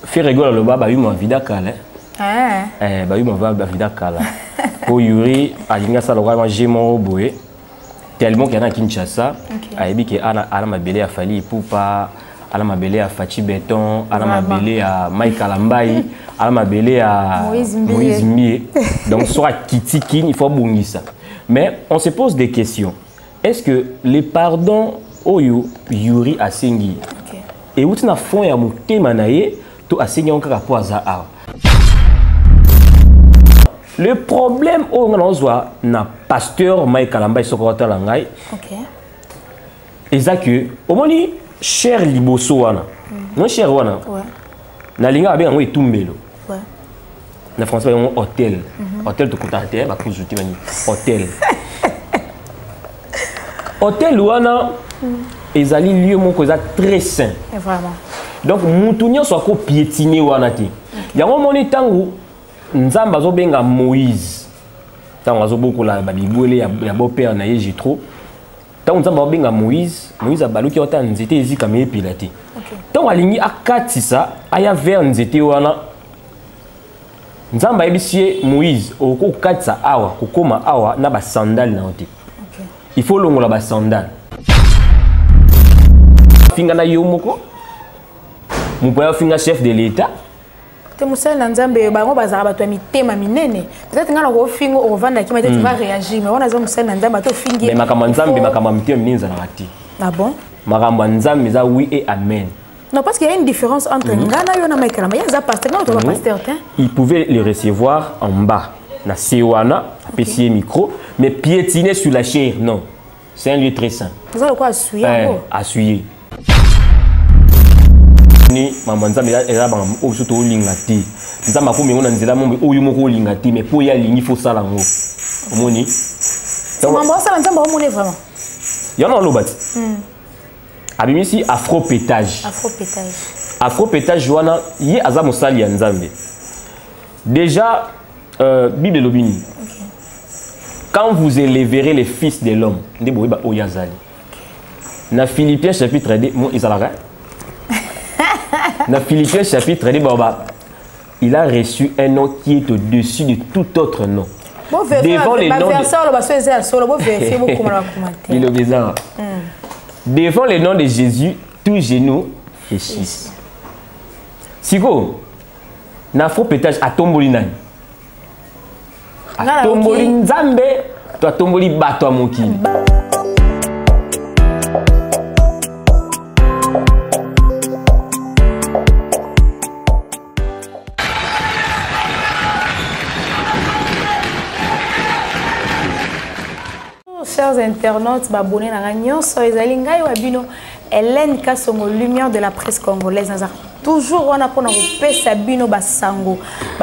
Fait rigoler le baba, il m'a vida kala. Bah il m'a vida kala. Pour Yuri, à l'inga ça le roi j'ai mon boé. Tellement qu'il y en a Kinshasa, à Ebi qui a ma belé à Fali Poupa, à ma belé à Fachi Béton, à ma belé à Mike Alambaï, à ma belé à Moïse Mie. Donc soit Kitikin, il faut bondir ça. Mais on se pose des questions. Est-ce que les pardons Oyo Yuri a Sengi et où tu n'as fond et à monter manaye, tu as Sengi encore à poisa. Le problème au Nganozwa na pasteur Mike Kalamba Sokota Langai. Et ça que au moins cher liboso wana. Non cher wana. Na linga bien on est tumbelo. Na français on hôtel. Hôtel de contacter ba pour jouer hôtel. Hôtel wana ezali lieu mon cause très sain. Vraiment. Donc mutunyo soit ko piétiner wana ti. Ya moni tangu Nzamba zo benga Moïse. Tant azo beaucoup la babibole ya beau-père na Jétro. Tant Nzamba benga Moïse, Moïse abaluki ota nzete ezika me pilati. Tant alingi akatisa aya vers nzete wana. Nzamba ebisie Moïse oko katisa awa kokoma awa na ba sandal na oti. Il faut longola ba sandal. Finga na yomoko. Mupoya finga chef de l'État. Peut-être que quand on finit au vent, tu vas réagir. Mais on a besoin de mais ah bon? Oui et amen. Non, parce qu'il y a une différence entre Ngana et Michael. Mais il y a pasteur. Il pouvait le recevoir en bas, na Sewana, PC micro, mais piétiner sur la chair, non. C'est un lieu très sain. Vous avez quoi à suyer? À suyer. Ni mamanza mais ela ba o surtout o lingati nzamba ko mengo na nzela mo o yumo ko lingati mais po ya lingi fo sala ngo omoni donc maman ça nzamba o moni vraiment yana lo bati abimisi afropétage wana ye aza mosali ya nzambe déjà bible lobini quand vous élèverez les fils de l'homme nde boyeba o yazali na Philippiens chapitre 2 mo izalaka dans Philippiens chapitre 2, il a reçu un nom qui est au-dessus de tout autre nom. Devant les noms devant les noms de Jésus, tout genou fléchisse. Siko, n'afro pétage à tomboli nani. À tomboli nzambe, toi tomboli bato à moki. Chers internautes, abonnés à la so ezalingai wabino Hélène Kasongo, lumière de la presse congolaise. Toujours on a pour Sabino Basango,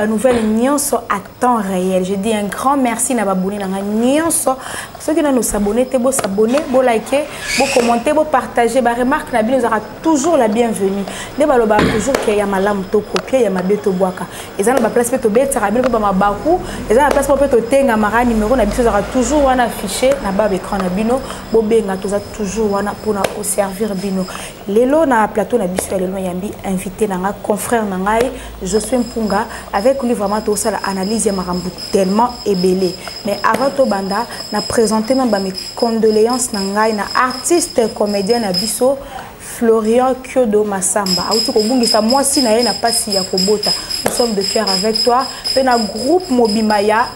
nouvelle nyonso à temps réel. Je dis un grand merci na baboni na nyonso. Ceux qui nous s'abonner, bo s'abonner, bo liker, bo commenter, bo partager, ba remarque na bino aura toujours la bienvenue. Ne baloba toujours qu'il y a malam to copier, il y a ma beto boaka. Et ba place peto beta rabino ba mabaku, et la place peto tenga mara numéro na biso aura toujours on affiché na ba écran na bino, bo benga toza toujours on pour na au servir bino. Lelo na plateau na biso lelo yambi invité na confrère nangai Josué Mpunga avec lui vraiment tout ça l'analyse ya marambu tellement ébélé. Mais avant to banda na présenter na mes condoléances nangai na artiste comédien na biso Florian Kyodo Massamba. Auto ko bungisa moi si na ye na pasi ya kobota. Nous sommes de cœur avec toi. Pe na groupe Mobimaya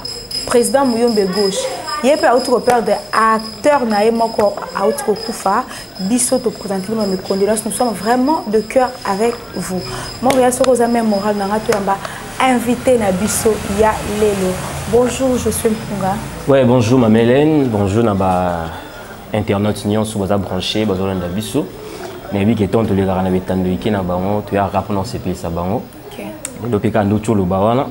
président Muyombe gauche. Il peut autre père de acteur naé moko autre kufa biso to présenter mes condoléances. Nous sommes vraiment de cœur avec vous. Montréal Sorosa même moral na ngato yamba invité na biso ya lelo. Bonjour, je suis Mpunga. Ouais, bonjour ma Hélène, bonjour naba internaute nyon sous baza branché bazola na biso. Na bi ke tonto le garana betando ikena bango tu ya rap non CP sa bango. OK. Le peka ndo cholo bawana.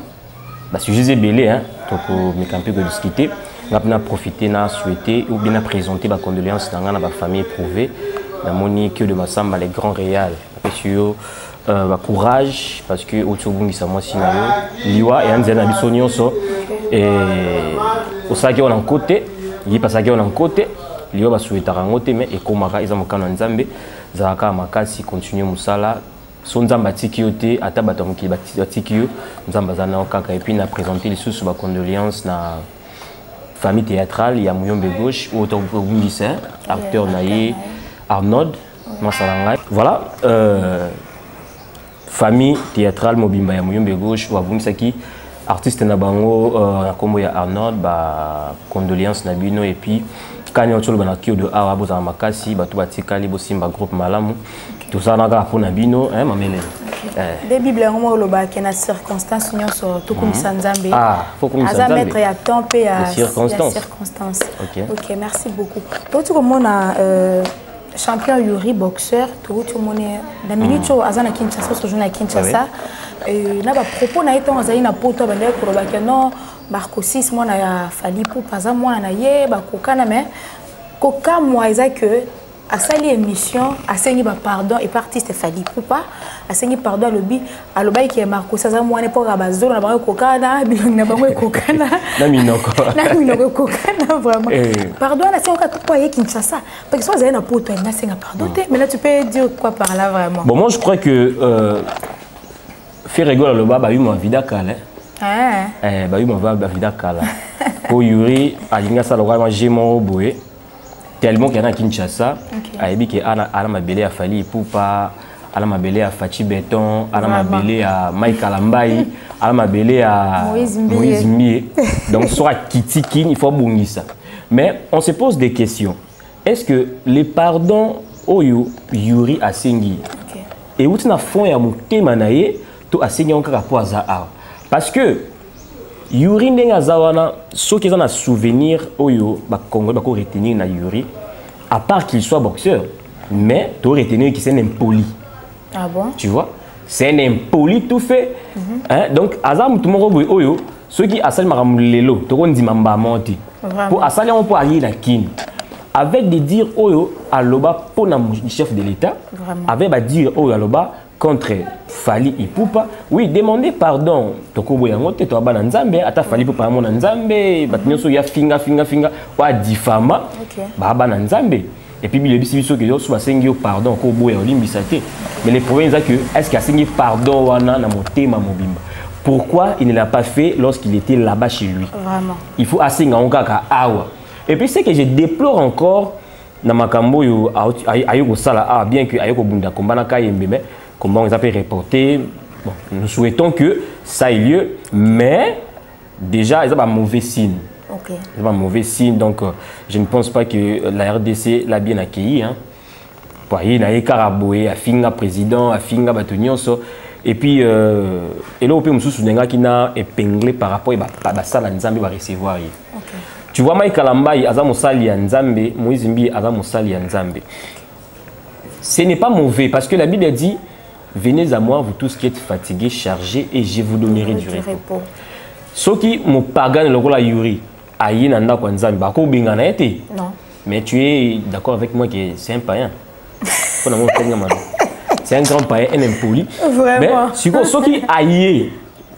Ba sujet belé hein, to ko me camper ko discuter. On a profité, on a souhaité ou bien présenter ma condoléance dans ma famille éprouvée. La Monique de Massamba, les grands réals. Monsieur, courage parce que au Tchobungi ça moi sinayo. Liwa et Anzena Bissonio so et au saké on en côté, il passe à on en côté. Liwa va souhaiter rangote mais et komara ils ont quand Nzambe. zalaka makasi continuer musala so nzamba tikiote ata bato mokili batikio nzamba zana kaka et puis na présenter les sous ba condoléances na famille théâtrale ya Muyombe Gauche ou autobundisa acteur naïe Arnold Masalanga voilà famille théâtrale mobimba ya Muyombe Gauche ou abundisa ki artiste na bango na kombo ya Arnold ba condoléances na bino et puis quand on tolo bana kio de awa boza makasi bato batikali bo simba groupe malamu tout ça naka pona bino hein mamele des bible ngomo loba ke na circonstance nyonso to komisa nzambe faut komisa nzambe aza mettre ya temps pe ya circonstance OK merci beaucoup to tu komona champion Yuri boxeur to tu mona na minute azana Kinshasa so journée à Kinshasa na ba propos na eto azali na poto ba ndeko loba ke non Marco 6 mois na fali pour pas à moi na ye ba kokana mais koka moi eza que a sali émission a saigné ba pardon et artiste fali pour pas a saigné pardon lobi a loba qui Marco ça moi ne pas ba zolo na ba kokana bilong na ba kokana na minoko kokana vraiment pardon na c'est encore quoi ye Kinshasa parce que so azali na poto na senga pardon mais là tu peux dire quoi par là vraiment bon moi je crois que faire rigoler le baba moi vida kala bah oui, on va vida kala. Pour Yuri, à l'ingasa le roi j'ai mon boé. Tellement qu'il y en a Kinshasa, à Ebi qui a ma belé à Fali Poupa, à ma belé à Fachi Béton, à ma belé à Mike Alambaï, à ma belé à Moïse Mie. Donc soit Kitikin, il faut bongi ça. Mais on se pose des questions. Est-ce que les pardons Oyo Yuri a Sengi et où tu n'as fond et à monter manaye, tu as Sengi encore à poisa. Parce que Yuri ndenga zawana ceux qui ont un souvenir oyo ba Congo ba ko retenir na Yuri à part qu'il soit boxeur mais tu retenir qu'il c'est un impoli. Ah bon? Tu vois? C'est un impoli tout fait. Hein? Donc azam tout mon oyo ceux qui asal maramulelo to kondi mamba monti. Pour asali on peut aller la kin. Avec des dire oyo aloba pour na chef de l'état. Avec ba dire oyo aloba contre Fali Ipupa, oui, demander pardon. Toko yangote to abana nzambe, ata Fali Ipupa mona nzambe, batinyoso ya finga wa difama, ba abana nzambe. Et puis le biso que so basengi pardon ko boya olimbisate. Mais le problème c'est que est-ce qu'il a sengi pardon wana na motema mobimba. Pourquoi il ne l'a pas fait lorsqu'il était là-bas chez lui? Vraiment. Il faut asenga onka awa. Et puis c'est que je déplore encore na makambo yo ayoko sala bien que ayoko bunda kombana kayembe mais comment on appelle reporter. Bon, nous souhaitons que ça ait lieu, mais déjà, il y a un mauvais signe. Okay. Il y a un mauvais signe, donc je ne pense pas que la RDC l'a bien accueilli. Hein. Il y a un caraboué, un finga président, un finga batonioso. Et puis, et là, on peut me souvenir qu'il a épinglé par rapport à ça, la Nzambe va recevoir. Tu vois, Mike Kalambaï, Azam Osali Nzambe, Moïse Mbi, Azam Osali Nzambe. Ce n'est pas mauvais parce que la Bible dit venez à moi, vous tous qui êtes fatigués, chargés, et je vous donnerai du repos. Ce qui me pagan le rôle à Yuri, aïe nanda kwanzambi, bako bingana été. Non. Mais tu es d'accord avec moi que c'est un païen. C'est un grand païen, un impoli. Vraiment. Mais ce qui aïe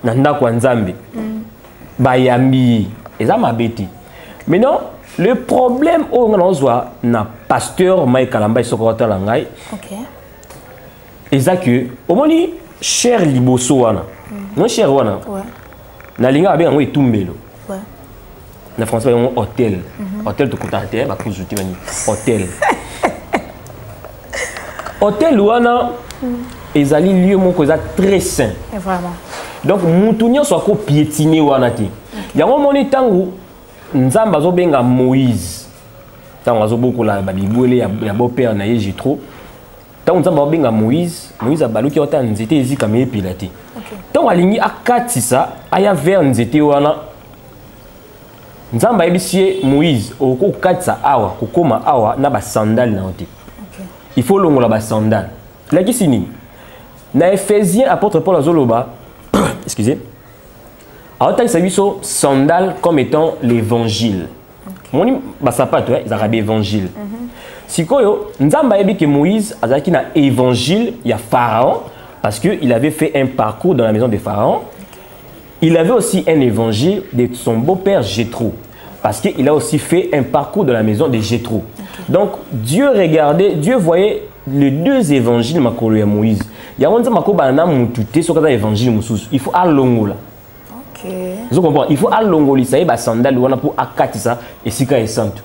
nanda kwanzambi, bayambi, et ça m'a bêti. Maintenant, le problème au Nganozwa, na pasteur Mike Kalamba Sokota Langai. OK. Et ça que, au moins, cher liboso wana, non cher wana. Ouais. Na linga abe ngwe tumbelo. Ouais. Na français on hôtel. Hôtel to kotanté ba kuzuti bani. Hôtel. Hôtel wana ezali lieu moko za très sain. Vraiment. Donc mutunyo so ko piétiner wana ti. Yango moni tangu nzamba zo benga Moïse. Tangu zo boko la ba bibwele ya bo père na Jétro. Tant on a bien Moïse a balu qui a été nzete ezika me pilate. Tant alingi akatisa aya vers nzete wana. Nzamba ebisie Moïse oko katsa awa kokoma awa na ba sandal na ote. Il faut longola ba sandal. La kisini. Na Éphésiens apôtre Paul azoloba excusez. Aota sabiso sandal comme étant l'évangile. Moni ba sapato ils arabes évangile. Sikoyo, Nzamba ebi que Moïse azaki na évangile il y a Pharaon parce que il avait fait un parcours dans la maison de Pharaon. Il avait aussi un évangile de son beau-père Jétro parce qu'il a aussi fait un parcours dans la maison de Jétro. Donc Dieu regardait, Dieu voyait les deux évangiles makolo ya Moïse. Il y a un mako bana mututé sur l'évangile mususu. Il faut alongola. OK. Vous comprenez? Il faut alongoli ça et ba sandal wana pour akatisa et sika et santo.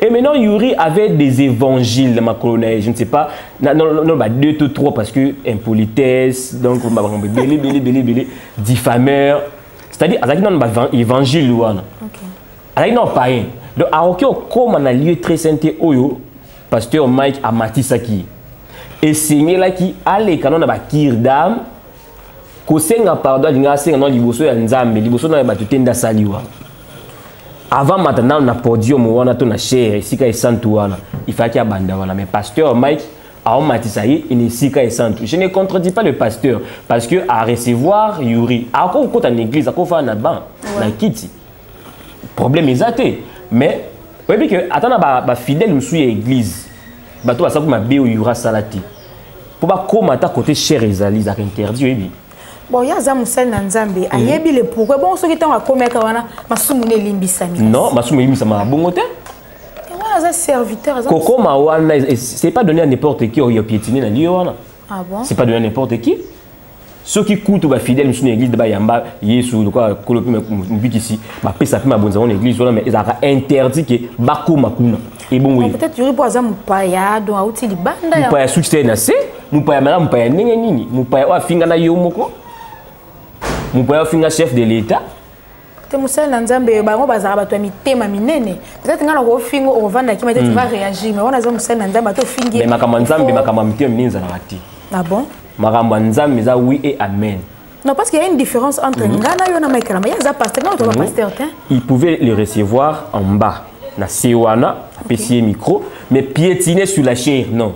Et maintenant Yuri avait des évangiles makolo na je ne sais pas non ba 2 ou 3 parce que impolitesse donc belé diffameur. C'est-à-dire azaki non ba évangile wana. OK. Azaki non païen. Donc aroki okoma na lieu très saint oyo pasteur Mike Amatisaki. Et c'est là qui allait quand on a bakir d'âme ko senga pardon dinga senga non liboso ya nzambe liboso na ba tutenda saliwa avant maintenant na podium wana to na cher sika et santu wana il fallait qu'il abanda wana mais pasteur Mike a Amatisaki il est sika et santu. Je ne contredis pas le pasteur parce que à recevoir Yuri à quoi côté en église à quoi faire na ban na kiti problème exacté mais oui puis que attends ba fidèle nous suit église bato basa kuma be yura salati pour ba komata côté cher ezali za interdit oui bon ya za musali na nzambe ayebi le pourquoi bon soki tango akomeka wana masumu ne limbisami non masumu limbisama bongo te wana za serviteur za kokoma wana c'est pas donné à n'importe qui au piétiner na lieu wana ah bon c'est pas donné à n'importe qui ceux qui coûtent ba fidèle musu na église de ba yamba yesu quoi kolopi mbikisi ba pesa pe mabonza na église wana mais ezaka interdit que bakoma kuna. Bon, peut-être Yuri pour exemple mupaya donc auti libanda ya mupaya succès na se mupaya mala mupaya ndenge nini mupaya wa finga na yo moko mupaya finga chef de l'état te musala na nzambe bango bazaka bato ya mitema minene peut-être ngana ko fingo ovanda ki peut-être tu vas réagir mais on a za musala na nzambe to fingi mais makamba nzambe makamba mitema minene za rati ah bon makamba nzambe za oui et amen. Non, parce qu'il y a une différence entre ngana yo na maikala mais ya za pasteur na to ba pasteur te il pouvait le recevoir en bas na sewana apesier micro mais piétiner sur la chair non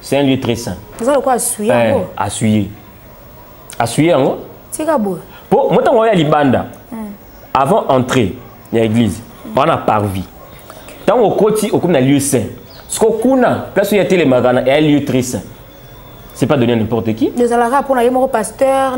c'est un lieu très saint. Vous allez quoi assuyer assuyer ngo tika bo pour moi tango ya libanda avant entrer dans l'église on a parvi tango koti okum na lieu saint ce ko kuna place où il y a télé magana est un lieu très saint. C'est pas donné à n'importe qui. Les alara pour na pasteur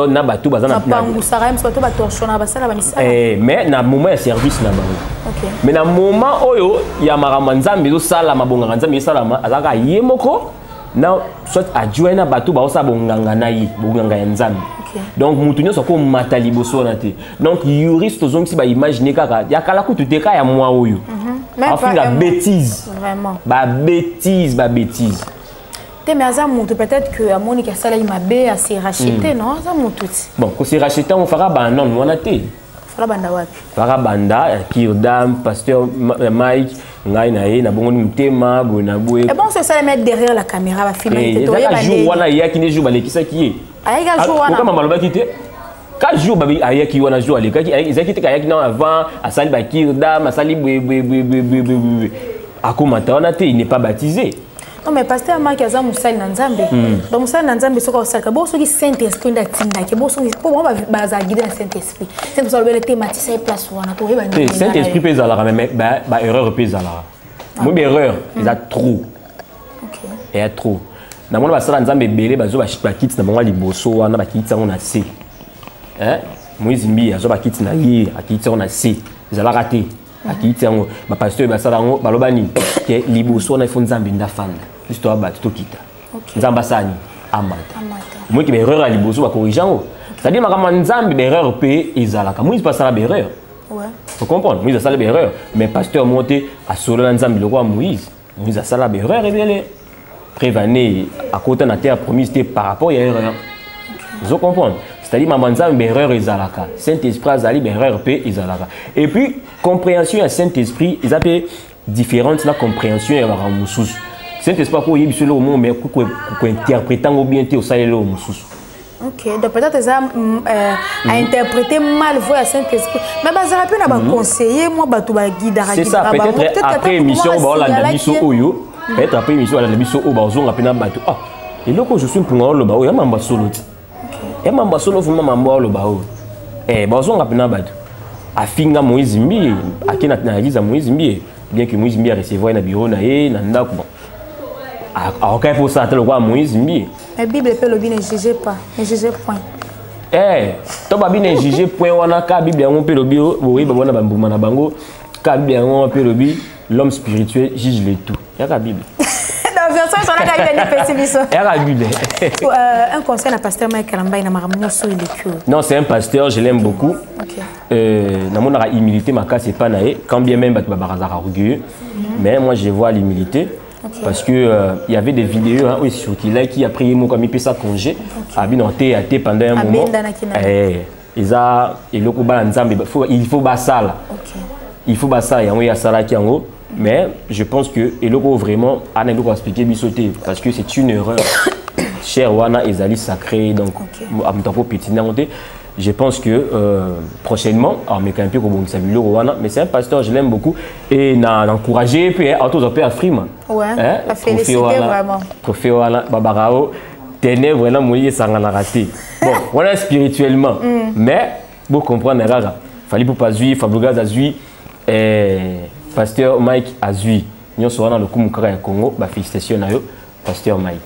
na ba tout bazana pangu saraim soit ba torchona ba sala ba misa. Mais na moment de service na ba. OK. Mais na moment oyo ya marama nzambe zo sala mabonga nzambe sala azaka yemoko na soit adjoint na bato ba osa bonganga na yi bonganga ya nzambe. Donc mutu nyoso ko matali boso na te. Donc juriste zongi ba imaginer kaka ya kala ku tuteka ya moi oyo. Même pas la bêtise. Vraiment. Ba bêtise. Mais peut-être que Monique a salé ma bé à se racheter, non? Ça tout. Bon, quand c'est racheté, on fera non, on a été. Fara banda, Kirdam, pasteur Mike, Ngaïnaï, na bon tema, bonaboué. Et bon, c'est ça les mettre derrière la caméra, va filmer. Il y a un jour où il y a qui joue qui ça qui est. Il y a un jour où comment maloba quitté? 4 jours babi aya ki wana jour les qui ils a quitté kaya qui non avant, à sali ba Kirdam, à sali akomata on a été, il n'est pas baptisé. Non mais pasteur Mike aza musali na nzambe. Donc musali na nzambe soko osaka bo soki Saint-Esprit nda tinda ke bo soki po mo ba za guider na Saint-Esprit. C'est pour ça le thématique place wana to yeba ni. Saint-Esprit pesa la mais ba erreur pesa la. Moi erreur, il a trop. OK. Il y a trop. Na mona basala nzambe belé bazo ba kits na bango liboso wana ba kits on a C. Moïse Mbi azo ba kits na ye, akits on a C. Zala raté. Akits on ba pasteur basala ngo balobani ke liboso na fo nzambe ndafanda. Histoire ba to kita. Nzamba sani amata. Moi qui erreur à liboso ba corrigeant. C'est-à-dire makama nzambe erreur pe ezalaka. Moïse pas ça erreur. Ouais. Faut comprendre, Moïse a ça erreur, mais pasteur monté à solo nzambe le roi Moïse. Moïse a ça erreur et bien les prévaner à côté de la terre promise par rapport à erreur. Vous comprenez? C'est-à-dire maman nzambe erreur ezalaka. Saint-Esprit azali erreur pe ezalaka. Et puis compréhension à Saint-Esprit, ils appellent différente la compréhension et la mususu. Saint-Esprit ko yebi solo mo mais ko interprétant bien te au salé au mususu. OK, donc peut-être ça a interprété mal voix à Saint-Esprit. Mais bazala pe na ba conseiller moi bato ba guide à c'est ça peut-être après émission ba la biso oyo, peut-être après émission la biso o ba zonga pe na bato. Ah, et loko je suis pour ngolo ba o ya mamba solo. OK. Ya mamba solo fu mamba lo ba o. Ba zonga pe na bato. Afinga Moïse Mbi, akina na église Moïse Mbi, bien que Moïse Mbi a recevoir na bureau na ye na ndako. Ah, OK pour ça le roi Moïse Mbi. La Bible peut le bien ne jugez pas, ne jugez point. To ba bien juger point wana ka Bible on peut le bio, oui ba wana bambuma na bango, ka Bible on peut le bi, l'homme spirituel juge le tout. Ya ka Bible. Non version sur la gagne pessimiste. Un conseil à pasteur Mike Kalamba il n'a pas sur les cures. Non, c'est un pasteur, je l'aime beaucoup. Dans mon humilité, ma casse c'est pas naïe. Quand bien même Babarazara orgueilleux, mais moi je vois l'humilité. Parce que il y avait des vidéos hein, sur qui a prié mon comme il peut ça congé a bien noté pendant un moment. Il faut basala. Il faut basala il y a ça qui en haut. Mais je pense que et loco vraiment a ne doit expliquer bisoté parce que c'est une erreur. Cher wana ezali sacré donc à mon temps petit nangoté. Je pense que prochainement, mais c'est un pasteur, je l'aime beaucoup et n'a encouragé puis autos à frima. Ouais. La félicité vraiment. Trophée wala babarao tenez vraiment moyen ça n'a raté. Bon, voilà spirituellement. Mais pour comprendre rara, fallait pour pas juif, Fabouga Azui pasteur Mike Azui. Nous sommes dans le Kumukara Congo, bah félicitations à eux, pasteur Mike.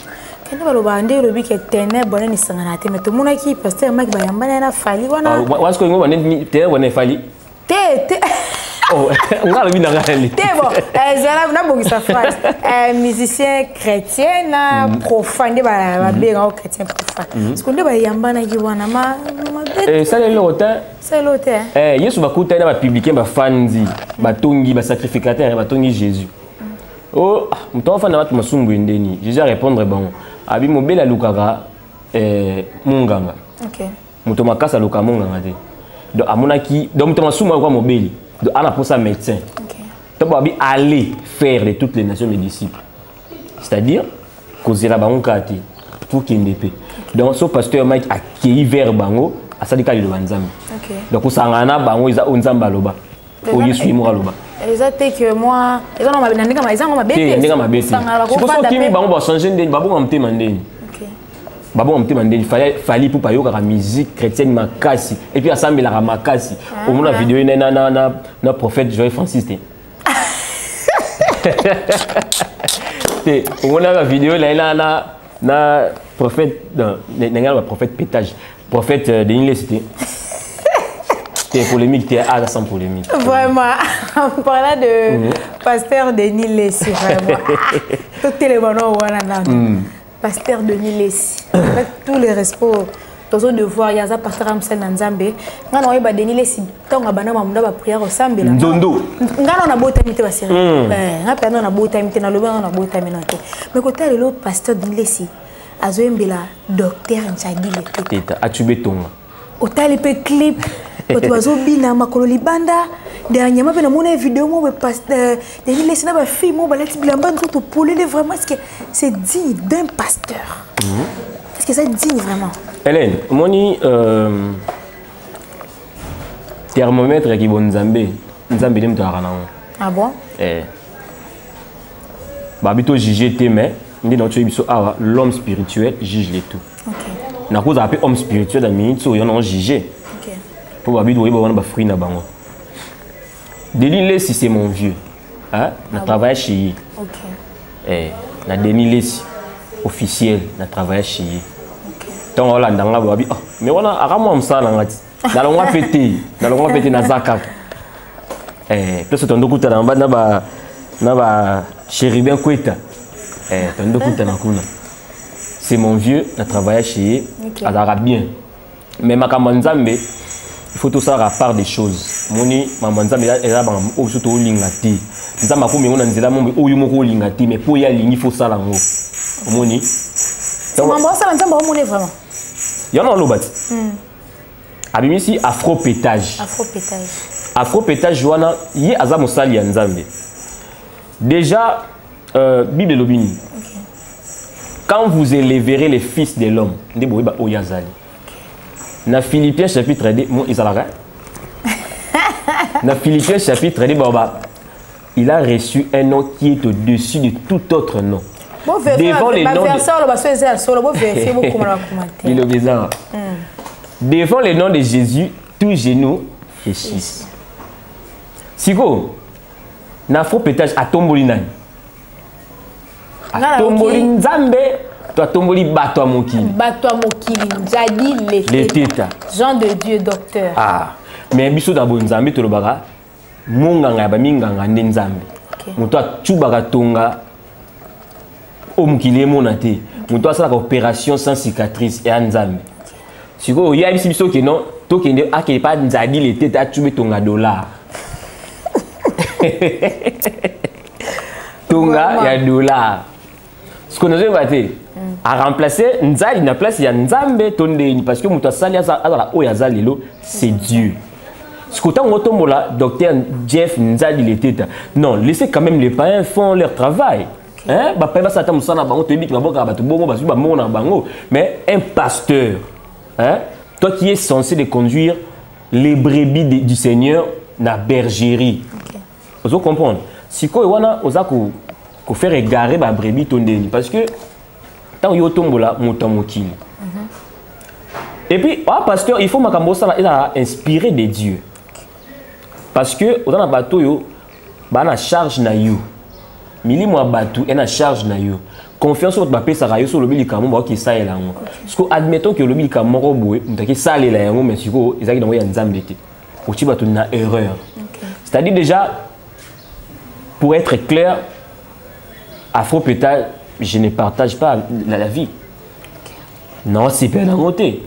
Quand on va le lobby qui est ténèbres, on est sans rater. Mais tout le monde qui pasteur Mike Bayamba n'a fali. Est-ce que on est ténèbres, on est fali? Oh, on a le bien dans la réalité. Bon, j'ai là beaucoup sa phrase. Musicien chrétien, profane, bien chrétien profane. Ce qu'on dit, Bayamba n'a qui wana ma. Ça c'est l'autre. C'est l'autre. Yesu va couper dans la publique, va fanzi, va tongi, va sacrificateur, va tongi Jésus. Oh, mon enfant n'a pas masumbu ndeni. Jésus a répondre bon. Abi mobile a lukaka munganga. OK. Muto makasa luka munganga te. Donc amonaki, donc muto masumbu kwa mobile. Donc ana pour ça médecin. OK. Donc abi aller faire de toutes les nations mes disciples. C'est-à-dire kozela bango kati pour kindepe. Donc ce pasteur Mike a accueilli vers bango asadika le banzambe. OK. Donc osangana bango iza onzamba loba. Oye suis moi loba. Exactement que moi, ils ont ma bête. Il fallait pour payer la musique chrétienne makasi et puis ensemble la makasi. Au moins la vidéo na prophète Joël Francis. Au moins la vidéo là na prophète prophète pétage prophète Denis Lesté. Polémique, tu es sans polémique. Vraiment, en parlant de pasteur Denis Lessi, vraiment. Tout les bonheurs, pasteur Denis Lessi. Avec tous les respects, tous de voir, il y a un pasteur Amsen Nzambe. Quand on a Denis Lessi, quand on a une prière au Sambe, Nzondo. On a beau timité, on a beau timité, on a beau timité. Mais quand on a l'autre pasteur Denis Lessi, a un docteur Nchagi le Teta, as-tu béton? Au talipe clip. Quand tu vas au bina makololi banda dernièrement ben mon vidéo moi pasteur Denis Lessi na ba fille moi ba leti bilamba nzoto polele vraiment est-ce que c'est digne d'un pasteur? Est-ce que c'est digne vraiment? Hélène, moni thermomètre qui bon Nzambe dem to arana. Ah bon? Ba bito juger té mais ndi na tu biso awa l'homme spirituel juge les tout. OK. Na cause appelé homme spirituel dans minute so yon on juger. Pour Babi doit y avoir un fruit na bango. Denis Lessi c'est mon vieux. Hein? Na travaille chez lui. OK. Na Denis Lessi officiel na travaille chez lui. Donc on l'a ndanga Babi. Mais on a aramo msala ngati. Na longa pété na zakak. Tout ce tondo kuta na ba chérubin kweta. Tondo kuta na kuna. C'est mon vieux na travaille chez lui. Azara bien. Mais makamanzambe il faut tout ça à part des choses. Moni mamanza mais elle a au surtout lingati. Nzamba ko mengo na nzela mo oyo moko lingati mais pour y aller il faut ça là ngo. Moni. C'est maman ça nzamba mo vraiment. Il y en a lobat. Abimisi afro pétage. Afro pétage wana yi aza mosali ya nzambe. Déjà Bible lobini. Quand vous élèverez les fils de l'homme, ndé boyeba oyazali. Na Philippiens chapitre 2, na Philippiens chapitre 2, il a reçu un nom qui est au-dessus de tout autre nom. Devant les noms devant les noms de Jésus, tout genou fléchisse. Siko, na faux pétage à Tombolinan. À Tombolin Zambé. Toi, tomboli batwa mokili. Batwa mokili, jadi les teta. Jean de Dieu, docteur. Ah, mais biso d'abord nzambe to lobaka, monganga ba minganga nde nzambe. Muto atubaka tonga au mukile monate muto asala ka opération sans cicatrice et Nzambe siko ya bisi biso ke non to kende akele pas nzadi le tete atube tonga dollar tonga ya dollar ce qu'on a batté à remplacer nzali na place ya Nzambe tondeni parce que muto asali azala o ya zalelo c'est Dieu. Ce que tu as docteur Jeff Nzadi le tete. Non, laissez quand même les païens font leur travail. Hein? Mais un pasteur, hein? Toi qui es censé de conduire les brebis du Seigneur dans la bergerie. Vous comprenez? Si vous avez faire égarer les brebis parce que tant que vous avez et puis, pasteur, il faut que inspiré de Dieu. Parce que dans le bateau, il y a une charge na yo. Mili mo bateau, il y a une charge na yo. Confiance sur votre papier, ça rayo sur le bil kamon qui ça est là. Parce que admettons que le bil kamon roboé, on qui ça est là, mais si vous ils ont un Nzambe été. Ou tu vas une erreur. C'est-à-dire déjà, pour être clair, Afro-Pétal, je ne partage pas la vie. Non, c'est pas dans côté.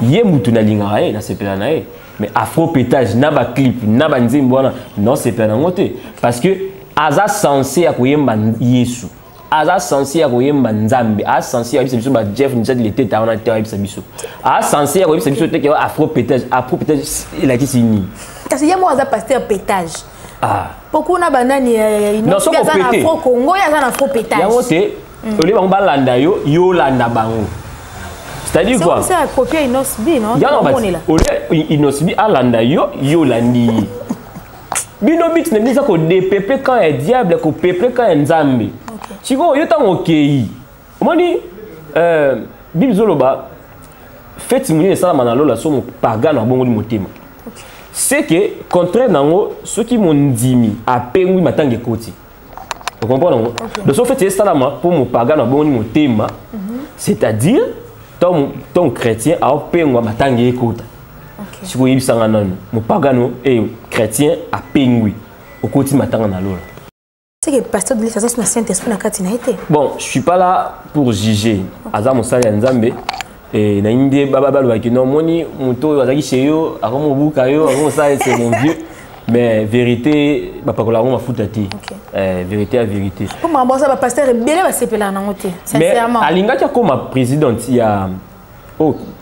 Yé mutu na lingaye na sepela nae mais Afro-Pétage na ba clip na ba nzimbo non c'est pas dans côté parce que aza censé ya koyemba Yesu aza censé ya koyemba Nzambe a censé ya biso ba Jeff Nzadi le tete na terre biso a censé ya koyemba biso te ke Afro-Pétage il a dit sini parce que yemo aza pasteur pétage beaucoup na banani non so ko Afro Congo ya za na Afro-Pétage ya wote oli ba balanda yo landa bango. C'est-à-dire quoi? C'est à copier Inosbi, non? Inosbi a landa yo landi. Bino bit ne bisa ko dépepe quand un diable ko pepe quand un Nzambe. Siko yo tan okei. Omoni Bible zoloba fait muni ça na lola so mo pagano bongo di motema. C'est que contraire nango ceux qui m'ont dimi a pengui matange koti. Vous comprenez? Donc ce fait c'est ça pour mo pagano bongo di motema. C'est-à-dire ton chrétien a pengwa matangi ekota. Si vous y avez mon pagano et chrétien a pengwi au côté matanga na lola. C'est que pasteur de l'église ça Saint-Esprit na katina été. Bon, je suis pas là pour juger. Aza mosali Nzambe et na indi baba balwa ki non moni muto azaki cheyo akomo buka yo akomo ça c'est mon vieux. Mais vérité ba pakola ngoma futati. Vérité à vérité. Comment bon ça ba pasteur belé ba sepela na ngote. Sincèrement. Mais alinga kia comme présidente il y a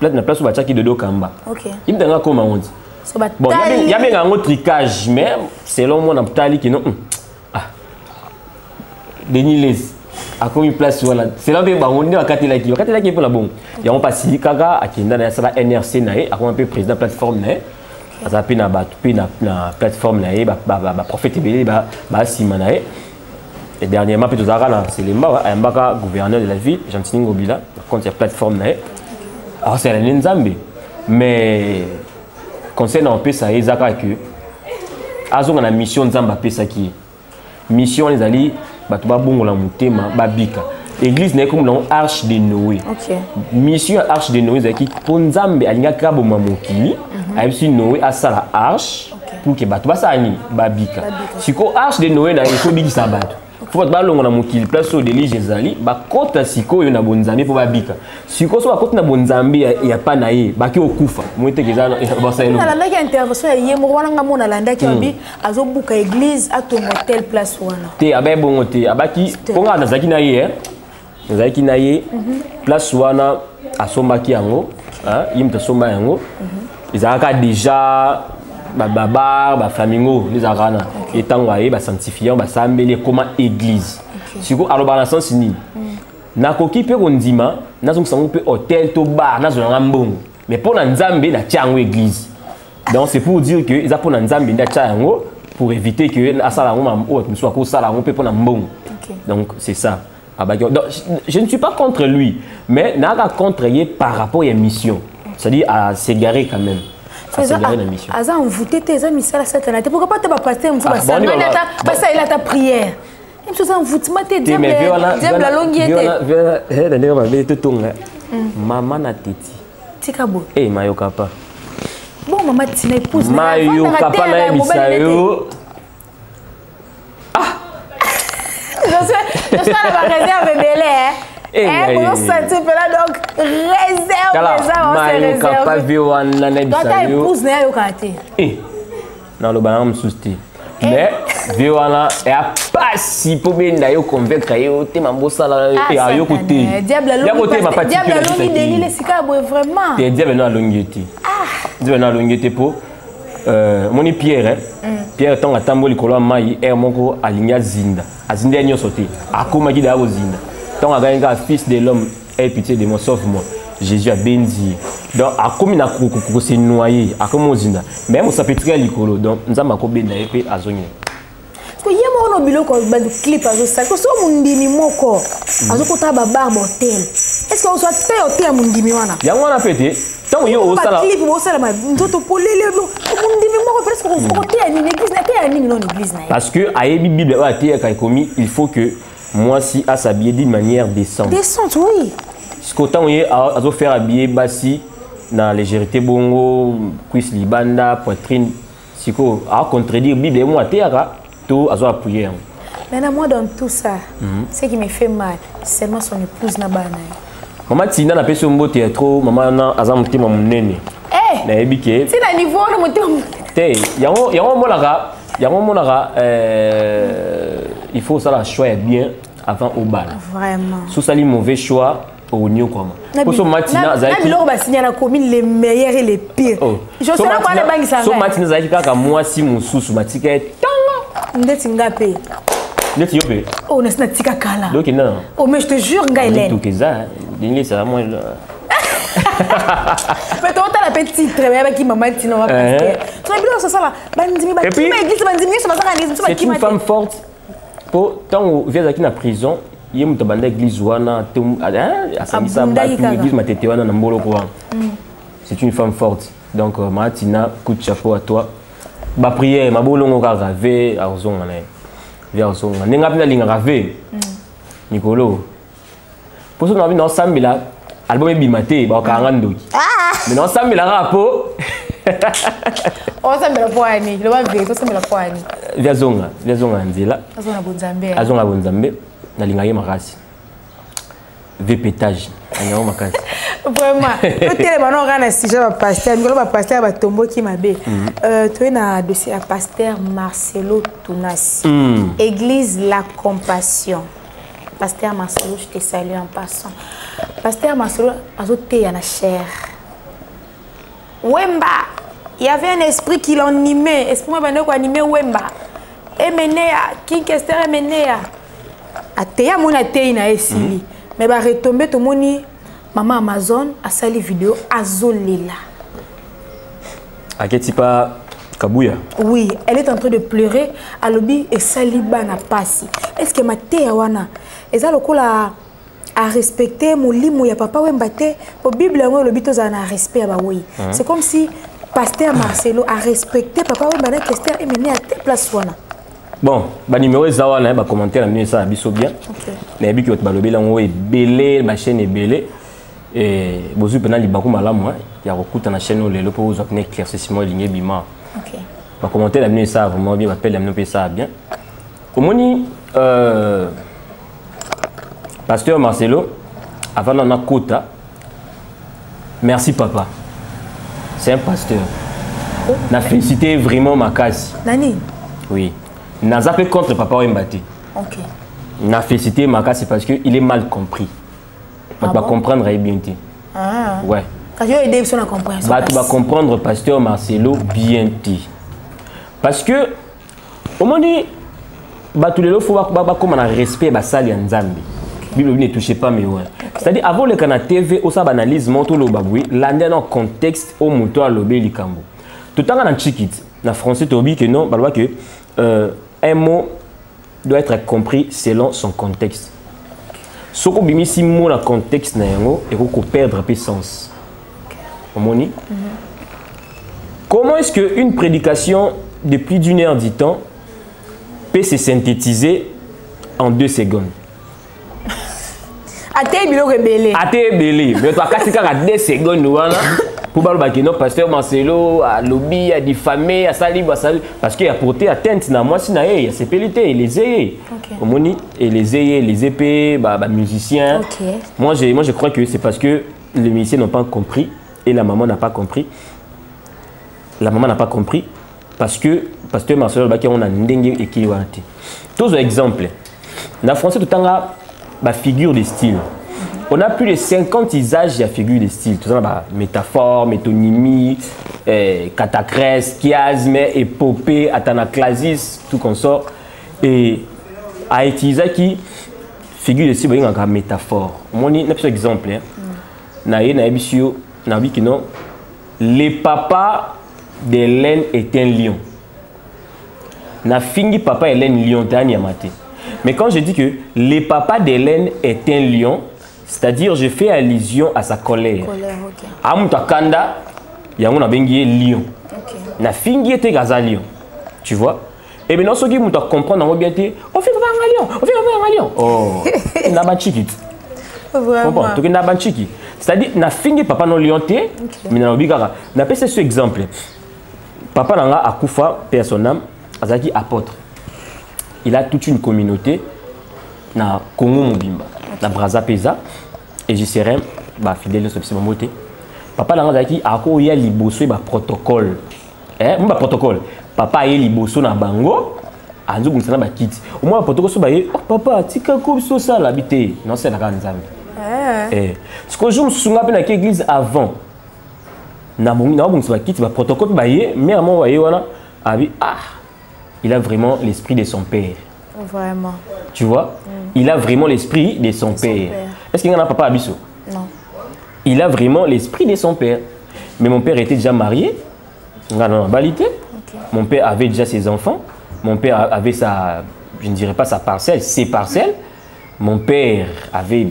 na place où bachaki de Dokamba. Il me comme on dit. Bon, il y a bien un tricage mais selon moi on tali qui non. Denis Les a comme une place voilà. C'est là que on dit Katela qui pour la bon. Il y a on passe Kaga à Kinda na sala NRC nae a comme un peu président plateforme nae. Ça pe na plateforme nae ba prophète belé ba simanae. Et dernièrement peut Zara c'est les mba Mbaka gouverneur de la ville Jean-Tini Ngobila contre la plateforme nae. Alors c'est la Nzambe mais concernant pesa ezaka que azonga na mission Nzamba pesa qui mission les ali bato ba bongo la mutema babika église n'est comme dans arche de Noé. Mission arche de Noé zaki pour Nzambe alinga kabo mamokili ayebisi Noé asala arche pour que bato basani babika siko arche de Noé na ko bikisa bato faut pas balonga na mokili place au deli Jézali ba kota siko yo na bonzambe pour babika siko so ba kota na bonzambe ya pa na ye baki okufa mwete kezana ba saelo na landa ki intervention ya yemo wana ngamo na landa ki obi azobuka église atonga tel place wana te abe bongo te abaki ponga na zaki na ye zaki na ye place wana asombaki yango yimta somba yango izaka déjà ba flamingo les arana et tangaye ba sanctifiant ba sambeli comme église siko aloba na sens ni na koki pe kondima na zongisango pe hôtel to bar na zonga mbongo mais pour na Nzambe na tiango église donc c'est pour dire que ils pour na Nzambe na tiango pour éviter que asala ngoma o soit ko sala ngompe pour na mbongo donc c'est ça. Donc, je ne suis pas contre lui mais n'a pas contre lui par rapport à la mission c'est-à-dire à s'égarer quand même. Aza envoûté tes amis ça la satana. Pourquoi pas te passer un peu ça? Parce qu'il a ta prière. Il me sent envoûtement te diable la longuité. La nègre m'a te tonga. Maman na teti. Tikabo. Eh mayo kapa. Bon maman tina épouse. Mayo kapa na bisayo. Ah. ça la réserve belé on sentit là donc réserve pas vu on la toi ta épouse na yo kate non le banam sousti mais viwana et a pas si pour bien d'ailleurs convaincre yo te mambosa la et a yo côté diable longi deni le sika vraiment te diable non longité diable non longité pour moni Pierre Pierre tant atambo likolo mai er moko alinya zinda azinda nyo sauté akoma ki da zinda tant aganga fils de l'homme aie pitié de moi sauve-moi Jésus a béni donc akomi na ko se noyer akomo zinda même ça peut très likolo donc nzamba ko benda epe azonye ko yemo no biloko ba clip azo sa ko so mundimi moko azo ko ta ba barbe hotel est-ce que on soit te hotel mundimi wana yango na pété tant yo o sala clip bo sala ma nzoto polele no mundimi moko presque ko te ni église na te ni non église na parce que ayebi bible ba te ka komi il faut que moi si à s'habiller d'une manière décente oui ce qu'autant on est à faire habiller bassi dans légèreté bongo cuisse libanda poitrine siko à contredire bible moi théâtre tout à appuyer maintenant moi dans tout ça ce qui me fait mal c'est seulement son épouse na bana maman Tina na peso mbote trop maman na azam mutima munene na ebike c'est na niveau na mutima te yango monaka il faut ça la choix bien avant au bal vraiment sous ça les mauvais choix au New Koma. Pour ce matin, Zaki. Na biloko signé na commune les meilleurs et les pires. Je sais pas quoi les banques ça. So matin Zaki kaka moi si mususu matika tanga. Ndeti ngape. Ndeti yope. Oh na sina tika kala. Donc non. Oh mais je te jure nga Hélène. Tout que ça, dingue ça moi. Mais toi t'as la petite très bien qui maman Tina va passer. Tu as biloko ça là. Bandimi ba qui mais église bandimi ça va ça église c'est une femme forte. Pour tant vient Zaki na prison. Il y a une église c'est une femme forte donc Martina coup de chapeau à toi ba prière ma bolongo ka rave azonga na via azonga ninga pina linga rave Nicolo pour ça on a vu dans Sambila album bimate ba ka ngandoki mais dans Sambila rapo on Sambila poani le va ver to Sambila poani via zonga nzela azonga bonzambe na linga makasi vépétage anya makasi vraiment tele bano kana sujet ba pasteur ngolo ba pasteur ba tombo ki mabe to na dossier à pasteur Marcelo Tunasi église la compassion pasteur Marcelo je te salue en passant pasteur Marcelo azote ya na chair Wemba il y avait un esprit qui l'animait esprit moi bano ko animer Wemba emenea Kinkester emenea ateya mona tei na esili mais ba retomber to moni maman Amazon a sali vidéo azolela aketi pa Kabuya oui elle est en train de pleurer à lobby et sali bana pasi est-ce que mateya wana eza lokola à respecter molimo ya papa Wemba te au bible ngo lobby to za na respect ya ba oui c'est comme si pasteur Marcelo a respecté papa Wemba na Kester et mené à telle place wana. Bon, ba numéro zawa na ba commentaire na ça biso bien. Na bi ki ot ba lobela ngo ebele ba chaîne ebele et bozu pena li baku malamu ya kokuta na chaîne lelo pour vous obtenir éclaircissement ligne bima. OK. Ba commentaire na ça vraiment bien, ba appelle na ça bien. Omoni pasteur Marcelo avant na kota. Merci papa. C'est un pasteur. Na félicité vraiment ma casse. Nani? Oui. N'a pas contre papa Wemba. OK. Na félicité ma casse parce que il est mal compris. Tu vas comprendre bien. Ah. Ouais. Quand je aider sur la compréhension. Tu vas comprendre pasteur Marcelo bien. Parce que au moment où tous les lots faut comme un respect ba sali en Nzambe. Bible ne touchez pas mais ouais. C'est-à-dire avant le canal TV au ça analyse monto lo babui l'année dans contexte au monto à lobé likambo. Tout temps dans chikit na français tobi que non balwa que un mot doit être compris selon son contexte. Soko bimi si mot na contexte na yango et ko perdre peu sens. Omoni? Comment est-ce que une prédication de plus d'une heure du temps peut se synthétiser en 2 secondes? Ate bilo rebelle. Ate belé. Mais toi, quand tu as 2 secondes, Pour parler de pasteur Marcelo, à lobby, à diffamer, à salir, parce qu'il a porté atteinte à moi, il a ses pélités, les ayés. Et les épées, musiciens. Moi, je crois que c'est parce que les musiciens n'ont pas compris et la maman n'a pas compris. La maman n'a pas compris parce que pasteur Marcelo, on a une dengue et qui est tous les exemples. Dans le français, tout le temps, la figure de style. On a plus de 50 usages de figure de style. Tout ça, métaphore, métonymie, catacrèse, chiasme, épopée, athanaclasis, tout comme ça. Et à utiliser qui figure de style, il y a une métaphore. Moi, je vais un exemple. Le papa d'Hélène est un lion. Na fingi papa Hélène lion maté. Mais quand je dis que le papa d'Hélène est un lion, c'est-à-dire je fais allusion à sa colère. Amuta kanda, yango na bengi lion. Na fingi était gaza lion. Tu vois? Et maintenant ceux qui m'ont comprendre en bien on fait papa un lion, on fait papa un lion. Oh, na ba chiki. Vraiment. Donc na ba chiki. C'est-à-dire na fingi papa non lion té, mais na obigara. Na pèse ce exemple. Papa nanga akufa personnam azaki apôtre. Il a toute une communauté na Congo Mobimba, na Brazzaville et je serai fidèle sur ce moment. Papa nanga azaki ako ya liboso ba protocole. Ba protocole. Papa a liboso na bango, anzu kumsana ba kiti. Au moins protocole so ba papa tika ko so ça l'habité. Non c'est na kanzambe. Ce que je me souviens bien à l'église avant. Na kumsana ba kiti ba protocole ba mais moi voyez wana abi il a vraiment l'esprit de son père. Vraiment. Tu vois? Il a vraiment l'esprit de son père. Est-ce qu'il y a un papa Abisso? Non. Il a vraiment l'esprit de son père. Mais mon père était déjà marié. Mon père avait déjà ses enfants. Mon père avait sa, je ne dirais pas sa parcelle, ses parcelles. Mon père avait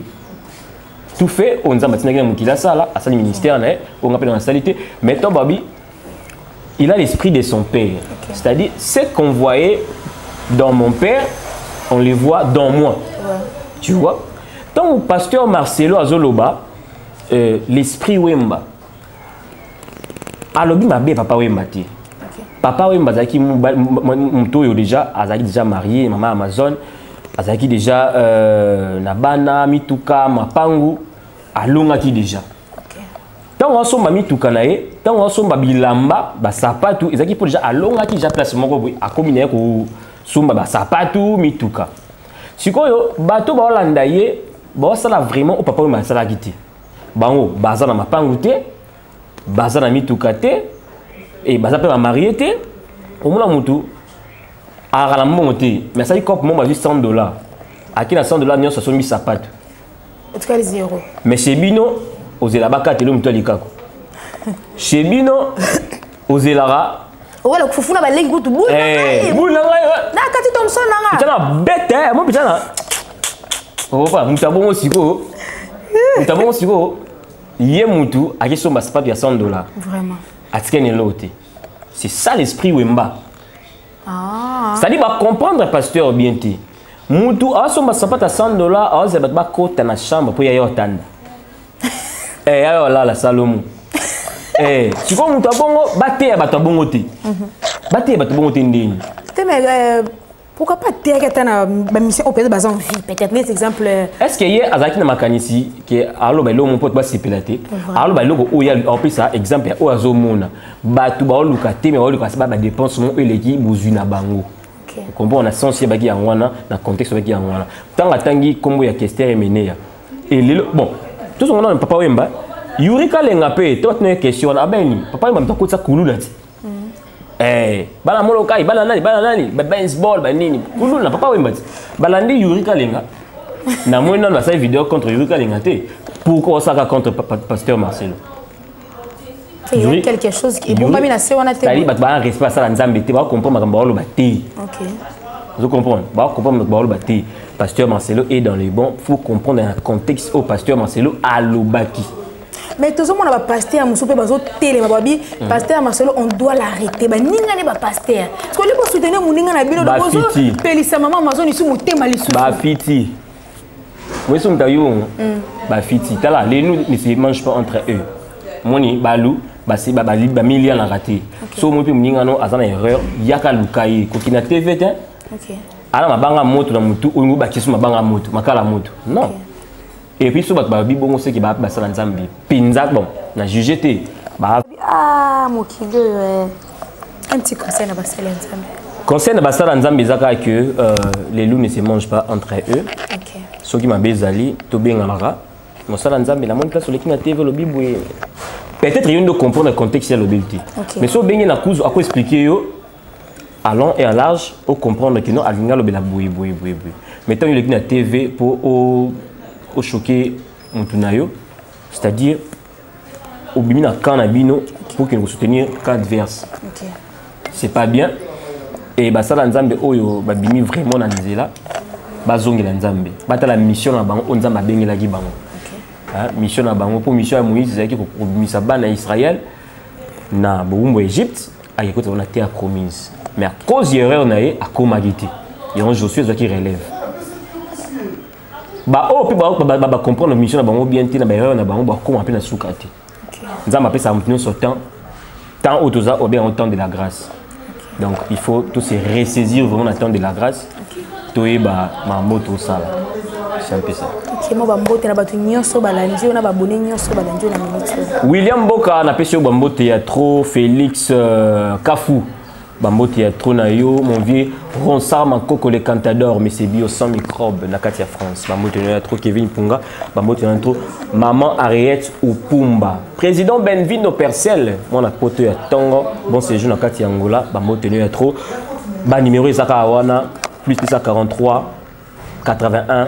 tout fait. On a à ministère, on a la salité. Mais ton babi, il a l'esprit de son père. C'est-à-dire, ce qu'on voyait dans mon père, on les voit dans moi. Tu vois? Tant que pasteur Marcelo Azoloba, l'esprit Wemba, alobi mabe papa Wemba te. Papa Wemba zaki muto déjà, azaki déjà marié, maman Amazon, azaki déjà nabana mituka mapangu, alonga ki déjà. Tant on somba mituka nae, tant on somba bilamba, ba sapatu, ezaki pour déjà alonga ki déjà place moko boy, akomine ko somba ba sapatu mituka. Sikoyo bato ba olanda ye, ba sala vraiment au papa Wemba sala kiti. Bango baza na mapangu te, baza na mituka te, et baza pe ba marié te, omona mutu ara na mbongo te, mais ça il cop mo ba $100. Aki na $100 nyonso so mi sapatu. En tout cas les 0. Mais chez Bino ozela bakate lo mutu alikako. Chez Bino ozelara wala kufuna ba lengi kutu bula ngai. Bula ngai. Na kati Thompson nanga. Tana bête, mo bitana. Opa mutu abongo siko. Mutu abongo siko. Yé mutu aki somba sapatu ya $100. Vraiment. Atikene lote. C'est ça l'esprit Wemba. Ça dit va comprendre pasteur bien ti. Mutu a somba sapatu ya $100, a ze ba kota na chambre pour ya otanda. Ayo la Salomo. Tu vois mutu abongo baté ya bato abongo te. Baté ya bato abongo te ndeni. Mais pourquoi pas terre na ba mission opérer bazan vie peut-être les exemples. Est-ce que hier azaki na makanisi que alo ba lo mon pote ba sepelate. Alo ba lo o ya en plus ça exemple o azomona. Bato ba oluka te mais oluka sa ba dépense mon eleki bozuna bango. Comprends on a sens ba ki yangwana na contexte ba ki yangwana. Tanga tangi kombo ya Kester Emenea. Et bon, tout ce monde on papa Wemba Yurika lenga pe toi une question abeni papa Wemba mtakotsa kulula ti. Bala molokai bala nani baseball ba nini kulula na papa Wemba ti. Balandi Yurika lenga na mona na sa vidéo contre Yurika lenga te. Pourquoi ça contre pasteur Marcelo? Il y a quelque chose qui est bon, mais c'est on a été. Il va respect ça la nzambe te va comprendre makamba lo bati. OK. Vous comprenez? Va comprendre makamba lo bati. Pasteur Marcelo est dans les bons, faut comprendre dans le contexte au pasteur Marcelo à l'obaki. Mais tout le monde a pasteur Moussoupe bazo télé ma babi pasteur Marcelo on doit l'arrêter ba ninga ne ba pasteur. Parce que lui pour soutenir mon ninga na bino de bozo pelisa maman Amazon ici motema lisu. Ba fiti. Moi son tayo ba fiti tala les nous ne se mangent pas entre eux. Moni balou basi ba milia na raté so mo pe mningano azana erreur yaka lukai ko kina TV te OK ala mabanga moto na mutu ongo ba kisu mabanga moto makala moto non et puis so ba bongo se ki ba sala nzambi pinza bon na juger te ba mokilo un petit conseil na basala nzambi conseil na basala nzambi zaka que les loups ne se mangent pas entre eux OK so ki mabezali to benga naka mosala nzambi la monde place sur l'équipe TV le biboué peut-être il y a de comprendre le contexte de l'obéité. Mais si on bien na cause à quoi expliquer yo à long et à large au comprendre que non alinga lobela boui. Mettons il na TV pour au choquer mutunayo, c'est-à-dire au bimina kanabino pour que nous soutenir cas adverse. OK. C'est pas bien et ba sala nzambe oyo ba bimi vraiment na nzela bazongela nzambe. Bata la mission na bango on nzamba bengela ki bango. Mission na bango pour mission à Moïse c'est qui pour misa bana Israël na bombo Égypte a écoute on a terre promise mais à cause d'erreur na a komagité et on Josué qui relève ba oh puis ba comprendre mission na bango bien té na ba erreur na bango ba comment appeler na soukati nzamba appeler ça maintenant sur temps au toza ou bien au temps de la grâce donc il faut tout se ressaisir vraiment le temps de la grâce toé ba ma moto sala c'est un peu ça William Boka na pesi bambo théâtre Félix Kafou bambo théâtre na yo mon vieux Ronsard Makoko le cantador mais c'est bio sans microbe na Katia France bambo théâtre Kevin Punga bambo théâtre maman Ariette Upumba président Benvino Percel mon apoto ya Tongo bon séjour na Katia Angola bambo théâtre ba numéro ezaka wana plus 43 81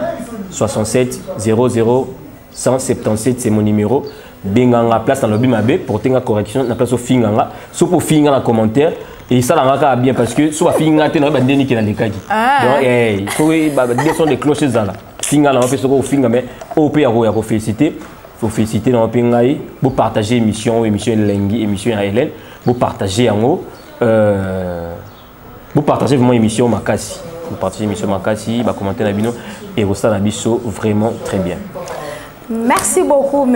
67 00 177 c'est mon numéro. Benganga place dans le bimabe pour tenir correction na place au finganga. So pour finga na commentaire et ça la bien parce que soit finga te na ba ndeni ki na lekaki. Donc faut des sont des cloches là. Finga na fait so ko finga mais au pe ya ko féliciter. Faut féliciter na pengai pour partager émission Lengi émission à Hélène pour partager en haut pour partager vraiment émission Makasi. Vous partagez l'émission Makasi, vous commentez la bino et vous savez la biso vraiment très bien. Merci beaucoup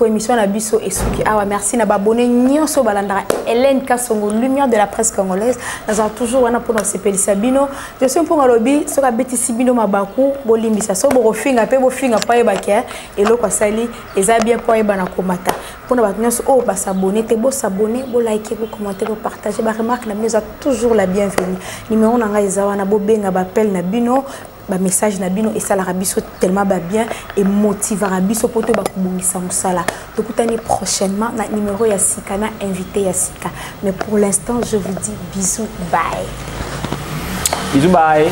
émission na biso et Suki Awa merci na babonné nyonso balandara Hélène Kasongo lumière de la presse congolaise nous avons toujours wana pour nos sepeli sabino je suis pour ngalobi soka beti sibino mabaku bolimbisa so bofinga pe bofinga pa yebaka eloko sali eza bien po yebana komata pour na ba nyonso o ba s'abonner te bo s'abonner bo liker bo commenter bo partager ba remarque na nous a toujours la bienvenue numéro na ngai eza wana bo benga ba appel na bino ba message na bino et ça la rabiso tellement ba bien et motivera rabiso poto ba kubungisa musala donc tani prochainement na numéro ya Sika na invité ya Sika mais pour l'instant je vous dis bisous bye bye